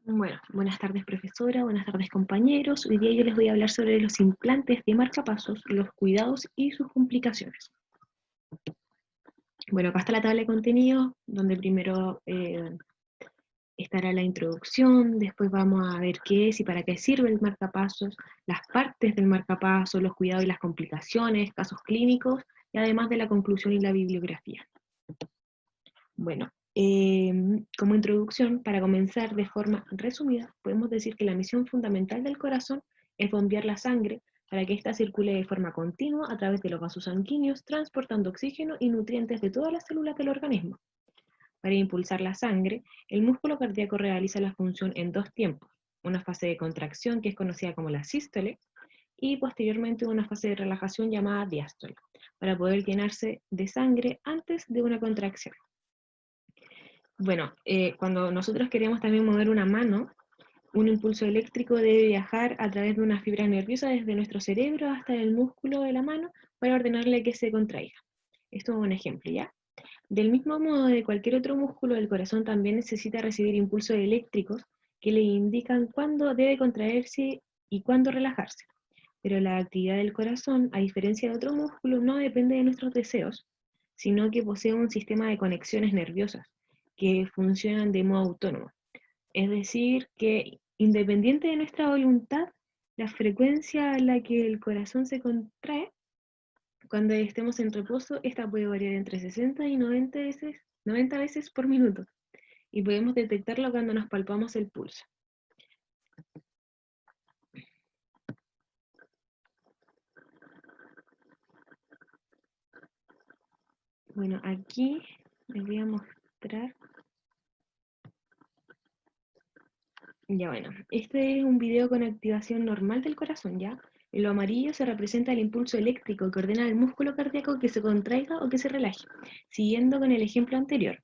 Bueno, buenas tardes profesora, buenas tardes compañeros. Hoy día yo les voy a hablar sobre los implantes de marcapasos, los cuidados y sus complicaciones. Bueno, acá está la tabla de contenido, donde primero estará la introducción, después vamos a ver qué es y para qué sirve el marcapasos, las partes del marcapasos, los cuidados y las complicaciones, casos clínicos, y además de la conclusión y la bibliografía. Bueno, como introducción, para comenzar de forma resumida, podemos decir que la misión fundamental del corazón es bombear la sangre para que ésta circule de forma continua a través de los vasos sanguíneos, transportando oxígeno y nutrientes de todas las células del organismo. Para impulsar la sangre, el músculo cardíaco realiza la función en dos tiempos, una fase de contracción que es conocida como la sístole y posteriormente una fase de relajación llamada diástole, para poder llenarse de sangre antes de una contracción. Bueno, cuando nosotros queremos también mover una mano, un impulso eléctrico debe viajar a través de una fibra nerviosa desde nuestro cerebro hasta el músculo de la mano para ordenarle que se contraiga. Esto es un ejemplo, ¿ya? Del mismo modo de cualquier otro músculo, el corazón también necesita recibir impulsos eléctricos que le indican cuándo debe contraerse y cuándo relajarse. Pero la actividad del corazón, a diferencia de otro músculo, no depende de nuestros deseos, sino que posee un sistema de conexiones nerviosas que funcionan de modo autónomo. Es decir, que independiente de nuestra voluntad, la frecuencia a la que el corazón se contrae, cuando estemos en reposo, esta puede variar entre 60 y 90 veces por minuto, y podemos detectarlo cuando nos palpamos el pulso. Bueno, aquí les voy a mostrar. Ya bueno, este es un video con activación normal del corazón, ¿ya? En lo amarillo se representa el impulso eléctrico que ordena al músculo cardíaco que se contraiga o que se relaje, siguiendo con el ejemplo anterior.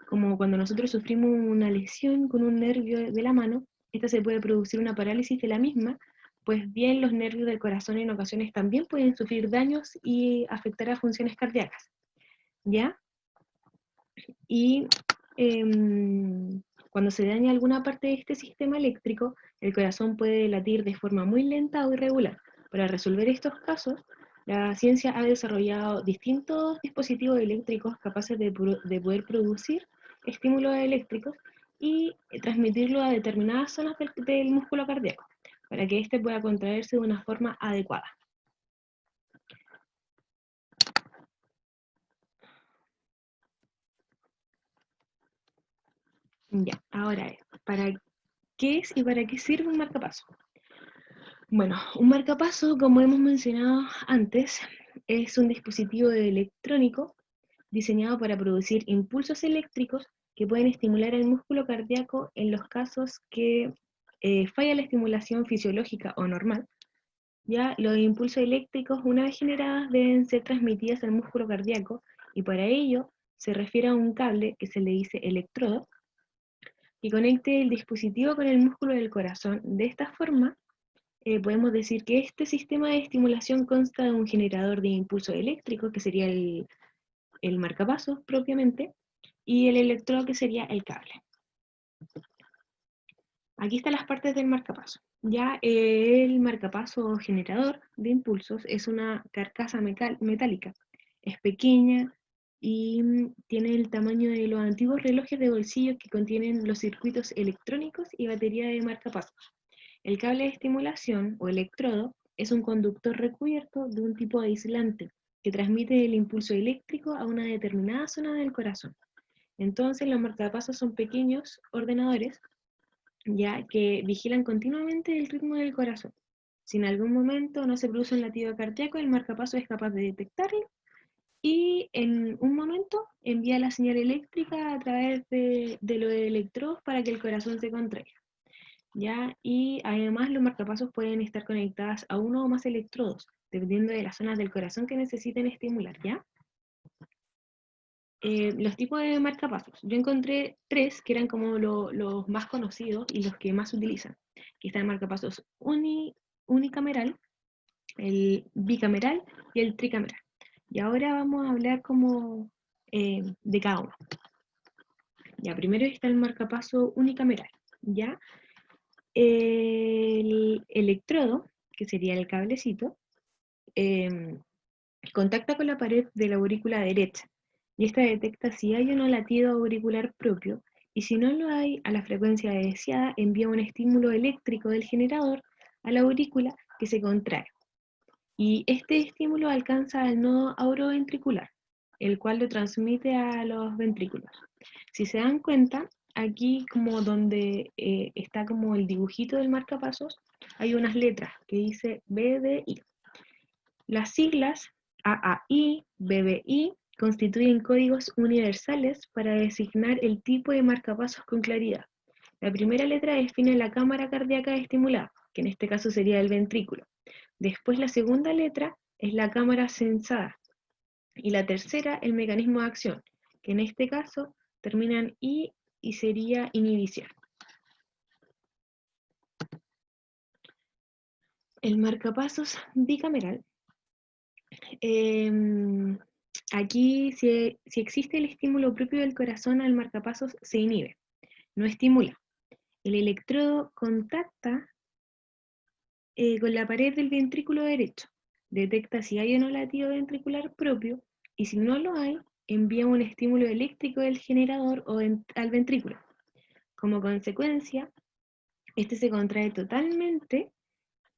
Como cuando nosotros sufrimos una lesión con un nervio de la mano, esta se puede producir una parálisis de la misma, pues bien los nervios del corazón en ocasiones también pueden sufrir daños y afectar a funciones cardíacas, ¿ya? Y cuando se daña alguna parte de este sistema eléctrico, el corazón puede latir de forma muy lenta o irregular. Para resolver estos casos, la ciencia ha desarrollado distintos dispositivos eléctricos capaces de poder producir estímulos eléctricos y transmitirlo a determinadas zonas del músculo cardíaco, para que éste pueda contraerse de una forma adecuada. Ya, ahora, ¿para qué es y para qué sirve un marcapaso? Bueno, un marcapaso, como hemos mencionado antes, es un dispositivo electrónico diseñado para producir impulsos eléctricos que pueden estimular el músculo cardíaco en los casos que falla la estimulación fisiológica o normal. Ya los impulsos eléctricos, una vez generados, deben ser transmitidos al músculo cardíaco y para ello se refiere a un cable que se le dice electrodo que conecte el dispositivo con el músculo del corazón. De esta forma, podemos decir que este sistema de estimulación consta de un generador de impulso eléctrico, que sería el marcapasos propiamente, y el electrodo, que sería el cable. Aquí están las partes del marcapaso. Ya el marcapaso generador de impulsos es una carcasa metálica. Es pequeña y tiene el tamaño de los antiguos relojes de bolsillo que contienen los circuitos electrónicos y batería de marcapasos. El cable de estimulación, o electrodo, es un conductor recubierto de un tipo de aislante que transmite el impulso eléctrico a una determinada zona del corazón. Entonces, los marcapasos son pequeños ordenadores ya que vigilan continuamente el ritmo del corazón. Si en algún momento no se produce un latido cardíaco, el marcapaso es capaz de detectarlo y en un momento envía la señal eléctrica a través de los electrodos para que el corazón se contraiga. ¿Ya? Y además los marcapasos pueden estar conectados a uno o más electrodos, dependiendo de las zonas del corazón que necesiten estimular, ¿ya? Los tipos de marcapasos. Yo encontré tres que eran como los más conocidos y los que más se utilizan. Aquí está el marcapasos unicameral, el bicameral y el tricameral. Y ahora vamos a hablar como de cada uno. Ya, primero está el marcapaso unicameral, ¿ya? el electrodo, que sería el cablecito, contacta con la pared de la aurícula derecha, y esta detecta si hay o no latido auricular propio, y si no lo hay, a la frecuencia deseada envía un estímulo eléctrico del generador a la aurícula que se contrae. Y este estímulo alcanza al nodo auroventricular, el cual lo transmite a los ventrículos. Si se dan cuenta, aquí como donde está como el dibujito del marcapasos, hay unas letras que dice BDI. Las siglas AAI, BBI constituyen códigos universales para designar el tipo de marcapasos con claridad. La primera letra define la cámara cardíaca estimulada, que en este caso sería el ventrículo. Después la segunda letra es la cámara sensada. Y la tercera, el mecanismo de acción, que en este caso termina en I y sería inhibición. El marcapasos bicameral. Aquí, si existe el estímulo propio del corazón al marcapasos, se inhibe, no estimula. El electrodo contacta con la pared del ventrículo derecho, detecta si hay o no latido ventricular propio, y si no lo hay, envía un estímulo eléctrico del generador al ventrículo. Como consecuencia, este se contrae totalmente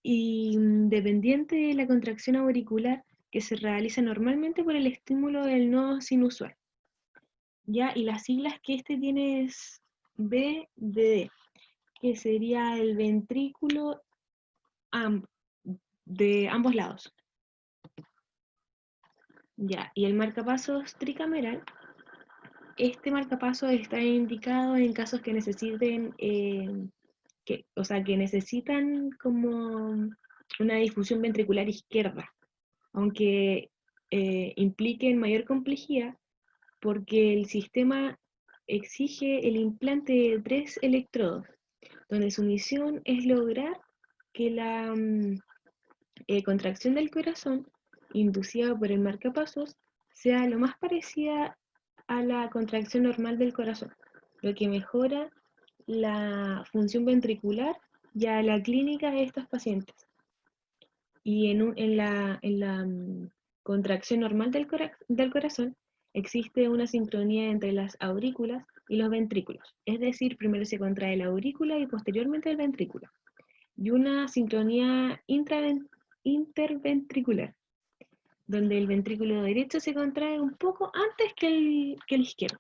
y dependiente de la contracción auricular que se realiza normalmente por el estímulo del nodo sinusal. ¿Ya? Y las siglas que este tiene es BDD, que sería el ventrículo de ambos lados. Ya, y el marcapasos tricameral, este marcapasos está indicado en casos que necesiten, que necesitan como una difusión ventricular izquierda, aunque impliquen mayor complejidad, porque el sistema exige el implante de 3 electrodos, donde su misión es lograr que la contracción del corazón, inducida por el marcapasos, sea lo más parecida a la contracción normal del corazón, lo que mejora la función ventricular y a la clínica de estos pacientes. Y en la contracción normal del corazón existe una sincronía entre las aurículas y los ventrículos, es decir, primero se contrae la aurícula y posteriormente el ventrículo, y una sincronía interventricular, donde el ventrículo derecho se contrae un poco antes que el izquierdo.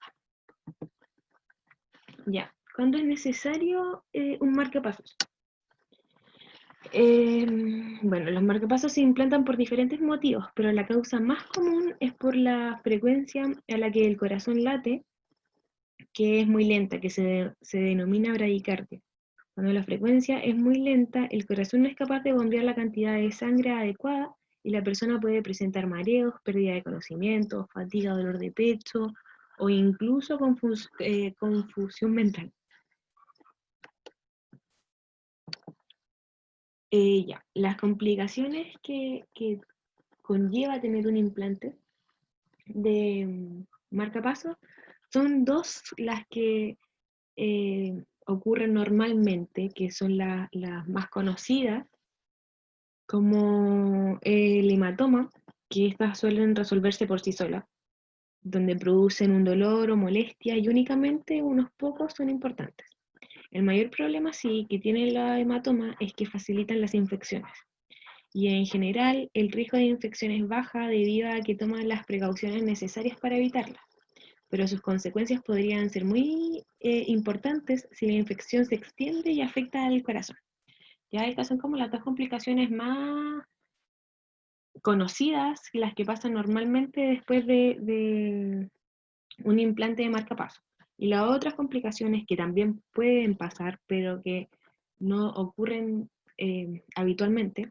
Ya, ¿cuándo es necesario un marcapasos? Bueno, los marcapasos se implantan por diferentes motivos, pero la causa más común es por la frecuencia a la que el corazón late, que es muy lenta, que se denomina bradicardia. Cuando la frecuencia es muy lenta, el corazón no es capaz de bombear la cantidad de sangre adecuada y la persona puede presentar mareos, pérdida de conocimiento, fatiga, dolor de pecho o incluso confusión mental. Ya, las complicaciones que conlleva tener un implante de marcapasos son dos las que ocurren normalmente, que son las más conocidas, como el hematoma, que estas suelen resolverse por sí solas, donde producen un dolor o molestia y únicamente unos pocos son importantes. El mayor problema sí que tiene la hematoma es que facilitan las infecciones. Y en general el riesgo de infección es baja debido a que toman las precauciones necesarias para evitarlas, pero sus consecuencias podrían ser muy importantes si la infección se extiende y afecta al corazón. Ya estas son como las dos complicaciones más conocidas, las que pasan normalmente después de un implante de marcapasos. Y las otras complicaciones que también pueden pasar, pero que no ocurren habitualmente,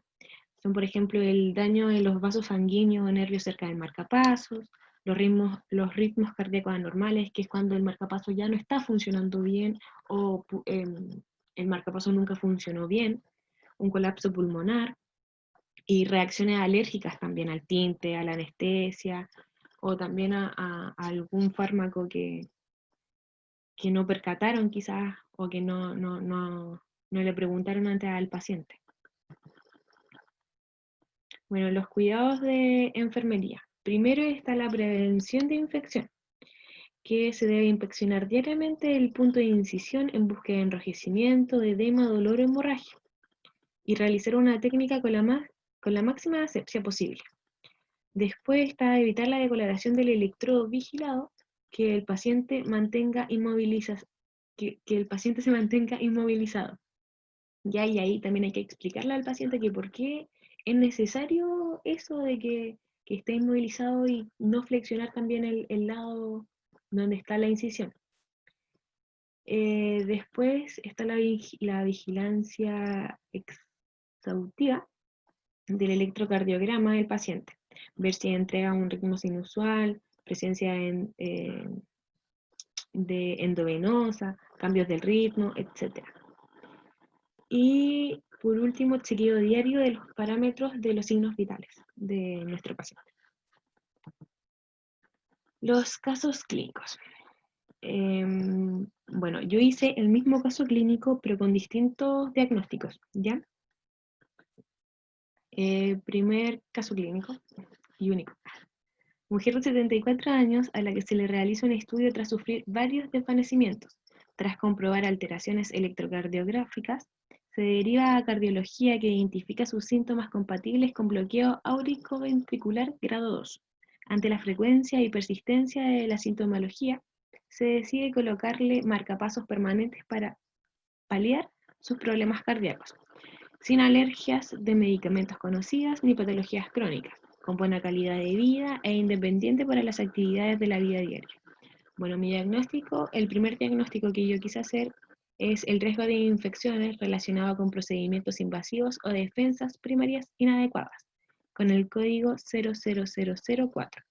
son por ejemplo el daño de los vasos sanguíneos o nervios cerca del marcapasos, los ritmos cardíacos anormales, que es cuando el marcapasos ya no está funcionando bien o el marcapasos nunca funcionó bien, un colapso pulmonar, y reacciones alérgicas también al tinte, a la anestesia, o también a algún fármaco que no percataron quizás, o que no No le preguntaron antes al paciente. Bueno, los cuidados de enfermería. Primero está la prevención de infección, que se debe inspeccionar diariamente el punto de incisión en búsqueda de enrojecimiento, de edema, dolor o hemorragia, y realizar una técnica con la máxima asepsia posible. Después está evitar la decoloración del electrodo vigilado, que el paciente que el paciente se mantenga inmovilizado. Ya, y ahí también hay que explicarle al paciente que por qué es necesario eso de que esté inmovilizado y no flexionar también el lado donde está la incisión. Después está la vigilancia exhaustiva del electrocardiograma del paciente. Ver si entrega un ritmo sinusual, presencia de endovenosa, cambios del ritmo, etc. Y por último, chequeo diario de los parámetros de los signos vitales de nuestro paciente. Los casos clínicos. Bueno, yo hice el mismo caso clínico, pero con distintos diagnósticos, ¿ya? Primer caso clínico y único. Mujer de 74 años a la que se le realiza un estudio tras sufrir varios desvanecimientos. Tras comprobar alteraciones electrocardiográficas, se deriva a cardiología que identifica sus síntomas compatibles con bloqueo auriculoventricular grado 2. Ante la frecuencia y persistencia de la sintomología, se decide colocarle marcapasos permanentes para paliar sus problemas cardíacos, sin alergias de medicamentos conocidas ni patologías crónicas, con buena calidad de vida e independiente para las actividades de la vida diaria. Bueno, mi diagnóstico, el primer diagnóstico que yo quise hacer es el riesgo de infecciones relacionado con procedimientos invasivos o defensas primarias inadecuadas, con el código 00004.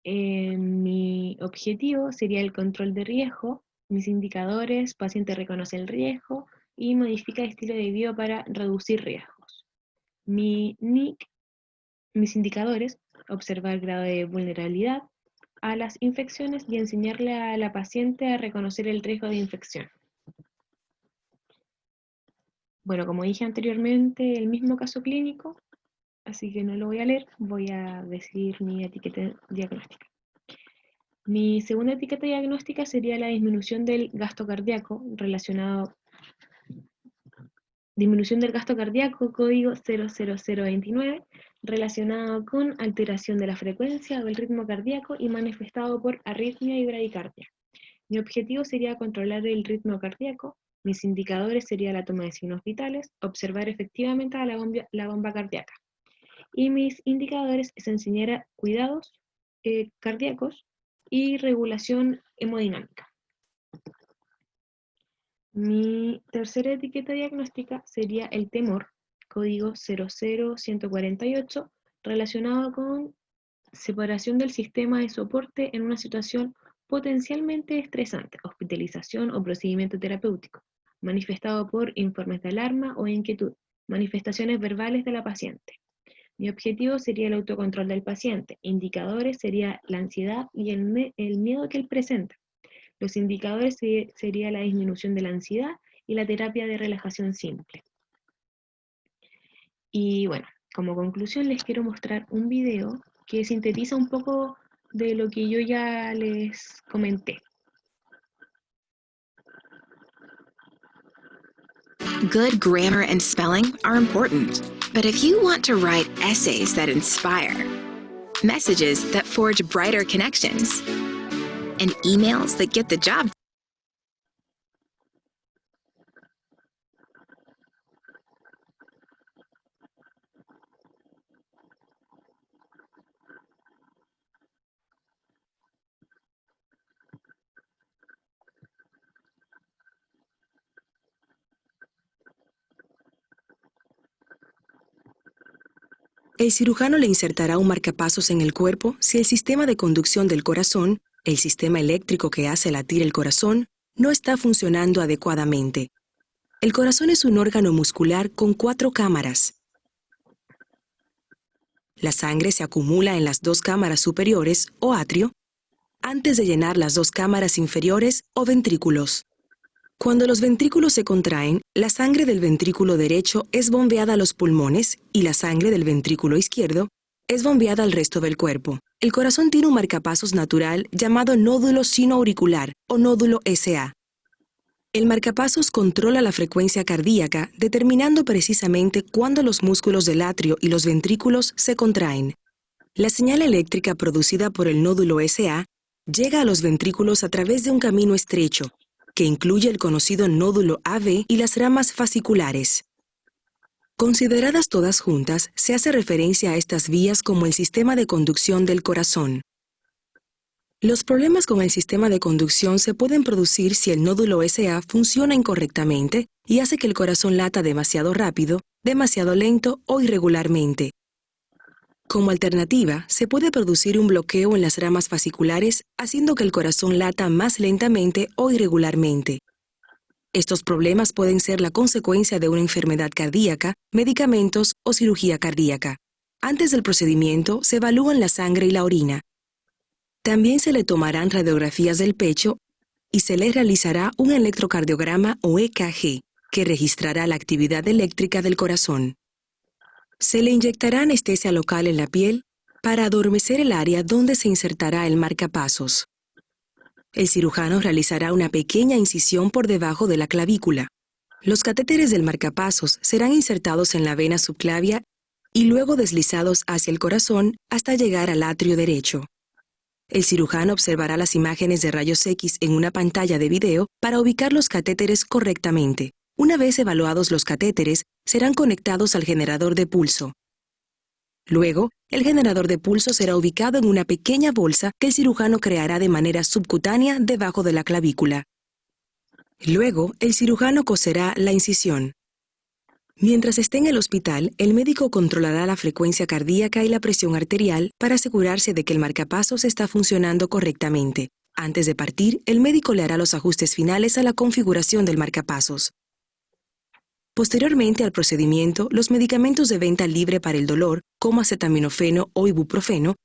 Mi objetivo sería el control de riesgo, mis indicadores, paciente reconoce el riesgo y modifica el estilo de vida para reducir riesgos. Mis indicadores, observar el grado de vulnerabilidad a las infecciones y enseñarle a la paciente a reconocer el riesgo de infección. Bueno, como dije anteriormente, el mismo caso clínico, así que no lo voy a leer, voy a decir mi etiqueta diagnóstica. Mi segunda etiqueta diagnóstica sería la disminución del gasto cardíaco código 00029, relacionado con alteración de la frecuencia o el ritmo cardíaco y manifestado por arritmia y bradicardia. Mi objetivo sería controlar el ritmo cardíaco, mis indicadores serían la toma de signos vitales, observar efectivamente a la bomba cardíaca. Y mis indicadores es enseñar a cuidados cardíacos y regulación hemodinámica. Mi tercera etiqueta diagnóstica sería el temor, código 00148, relacionado con separación del sistema de soporte en una situación potencialmente estresante, hospitalización o procedimiento terapéutico, manifestado por informes de alarma o inquietud, manifestaciones verbales de la paciente. Mi objetivo sería el autocontrol del paciente, indicadores sería la ansiedad y el miedo que él presenta. Los indicadores sería la disminución de la ansiedad y la terapia de relajación simple. Y bueno, como conclusión les quiero mostrar un video que sintetiza un poco de lo que yo ya les comenté. Good grammar and spelling are important, but if you want to write essays that inspire, messages that forge brighter connections, and emails that get the job El cirujano le insertará un marcapasos en el cuerpo si el sistema de conducción del corazón, el sistema eléctrico que hace latir el corazón, no está funcionando adecuadamente. El corazón es un órgano muscular con 4 cámaras. La sangre se acumula en las 2 cámaras superiores, o atrio, antes de llenar las 2 cámaras inferiores, o ventrículos. Cuando los ventrículos se contraen, la sangre del ventrículo derecho es bombeada a los pulmones y la sangre del ventrículo izquierdo es bombeada al resto del cuerpo. El corazón tiene un marcapasos natural llamado nódulo sinoauricular o nódulo SA. El marcapasos controla la frecuencia cardíaca determinando precisamente cuándo los músculos del atrio y los ventrículos se contraen. La señal eléctrica producida por el nódulo SA llega a los ventrículos a través de un camino estrecho, que incluye el conocido nódulo AV y las ramas fasciculares. Consideradas todas juntas, se hace referencia a estas vías como el sistema de conducción del corazón. Los problemas con el sistema de conducción se pueden producir si el nódulo SA funciona incorrectamente y hace que el corazón lata demasiado rápido, demasiado lento o irregularmente. Como alternativa, se puede producir un bloqueo en las ramas fasciculares, haciendo que el corazón lata más lentamente o irregularmente. Estos problemas pueden ser la consecuencia de una enfermedad cardíaca, medicamentos o cirugía cardíaca. Antes del procedimiento, se evalúan la sangre y la orina. También se le tomarán radiografías del pecho y se le realizará un electrocardiograma o EKG, que registrará la actividad eléctrica del corazón. Se le inyectará anestesia local en la piel para adormecer el área donde se insertará el marcapasos. El cirujano realizará una pequeña incisión por debajo de la clavícula. Los catéteres del marcapasos serán insertados en la vena subclavia y luego deslizados hacia el corazón hasta llegar al atrio derecho. El cirujano observará las imágenes de rayos X en una pantalla de video para ubicar los catéteres correctamente. Una vez evaluados los catéteres, serán conectados al generador de pulso. Luego, el generador de pulso será ubicado en una pequeña bolsa que el cirujano creará de manera subcutánea debajo de la clavícula. Luego, el cirujano coserá la incisión. Mientras esté en el hospital, el médico controlará la frecuencia cardíaca y la presión arterial para asegurarse de que el marcapasos está funcionando correctamente. Antes de partir, el médico le hará los ajustes finales a la configuración del marcapasos. Posteriormente al procedimiento, los medicamentos de venta libre para el dolor, como acetaminofeno o ibuprofeno,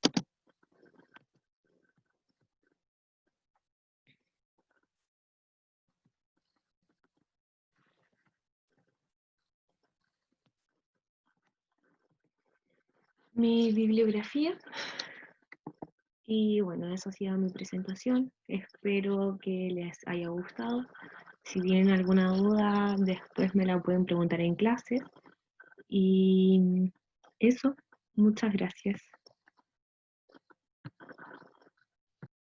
Mi bibliografía. Y bueno, eso ha sido mi presentación. Espero que les haya gustado. Si tienen alguna duda, después me la pueden preguntar en clase. Y eso, muchas gracias.